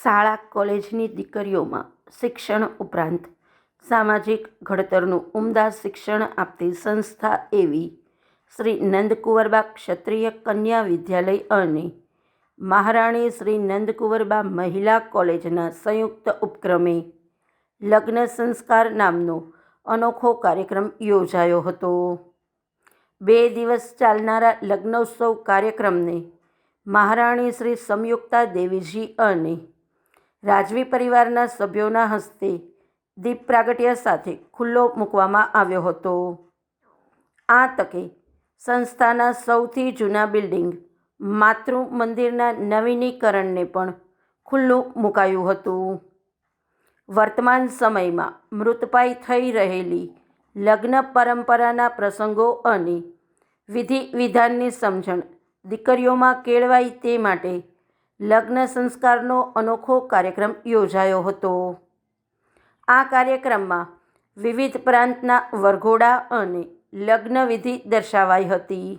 શાળા કોલેજની દીકરીઓમાં શિક્ષણ ઉપરાંત સામાજિક ઘડતરનું ઉમદા શિક્ષણ આપતી સંસ્થા એવી શ્રી નંદકુંવરબા ક્ષત્રિય કન્યા વિદ્યાલય અને મહારાણી શ્રી નંદકુંવરબા મહિલા કોલેજના સંયુક્ત ઉપક્રમે લગ્ન સંસ્કાર નામનો અનોખો કાર્યક્રમ યોજાયો હતો। 2 દિવસ ચાલનારા લગ્નોત્સવ કાર્યક્રમને મહારાણી શ્રી સંયુક્તા દેવીજી અને રાજવી પરિવારના સભ્યોના હસ્તે દીપ પ્રાગટ્ય સાથે ખુલ્લો મૂકવામાં આવ્યો હતો। આ તકે સંસ્થાના સૌથી જૂના બિલ્ડિંગ માતૃ મંદિરના નવીનીકરણને પણ ખુલ્લું મુકાયું હતું। વર્તમાન સમયમાં મૃતપાય થઈ રહેલી લગ્ન પરંપરાના પ્રસંગો અને વિધિ વિધાનની સમજણ દીકરીઓમાં કેળવાય તે માટે લગ્ન સંસ્કારનો અનોખો કાર્યક્રમ યોજાયો હતો। આ કાર્યક્રમમાં વિવિધ પ્રાંતના વરઘોડા અને લગ્ન વિધિ દર્શાવાઈ હતી।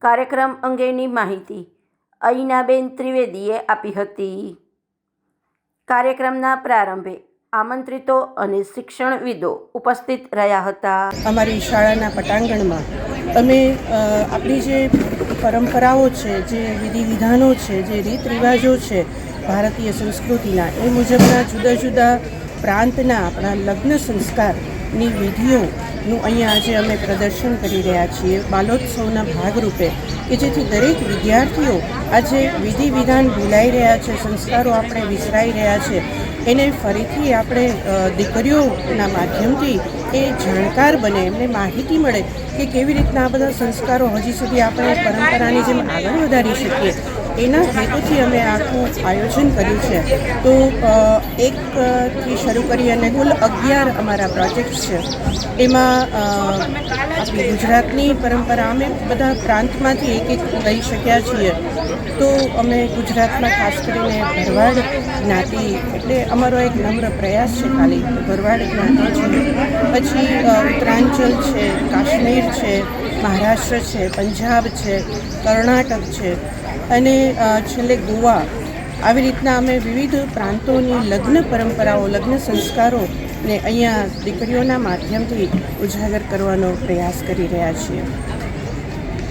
કાર્યક્રમ અંગેની માહિતી અઈનાબેન ત્રિવેદીએ આપી હતી। કાર્યક્રમના પ્રારંભે આમંત્રિતો અને શિક્ષણવિદો ઉપસ્થિત રહ્યા હતા। અમારી શાળાના પટાંગણમાં અમે આપણી જે પરંપરાઓ છે, જે વિધિ વિધાનો છે, જે રીત રિવાજો છે ભારતીય સંસ્કૃતિના, એ મુજબના જુદા જુદા પ્રાંતના આપણા લગ્ન સંસ્કારની વિધિઓનું અહીંયા આજે અમે પ્રદર્શન કરી રહ્યા છીએ બાલોત્સવના ભાગરૂપે, કે જેથી દરેક વિદ્યાર્થીઓ આજે વિધિ વિધાન ભૂલાઈ રહ્યા છે, સંસ્કારો આપણે વિસરાઈ રહ્યા છે, એને ફરીથી આપણે દીકરીઓના માધ્યમથી એ જાણકાર બને, એમને માહિતી મળે કે કેવી રીતના આ બધા સંસ્કારો હજી સુધી આપણે પરંપરાની જેમ આગળ વધારી શકીએ, એના હેતુથી અમે આખું આયોજન કર્યું છે। તો 1થી શરૂ કરી અને કુલ 11 અમારા પ્રોજેક્ટ છે। એમાં આપણી ગુજરાતની પરંપરા અમે બધા પ્રાંતમાંથી એક લઈ શક્યા છીએ। તો અમે ગુજરાતમાં ખાસ કરીને ભરવાડ જ્ઞાતિ, એટલે અમારો એક નમ્ર પ્રયાસ છે ખાલી ભરવાડ જ્ઞાતિ છે, પછી ઉત્તરાંચલ છે, કાશ્મીર છે, મહારાષ્ટ્ર છે, પંજાબ છે, કર્ણાટક છે અને છેલ્લે ગોવા, આવી રીતના અમે વિવિધ પ્રાંતોની લગ્ન પરંપરાઓ, લગ્ન સંસ્કારોને અહીંયા દીકરીઓના માધ્યમથી ઉજાગર કરવાનો પ્રયાસ કરી રહ્યા છીએ।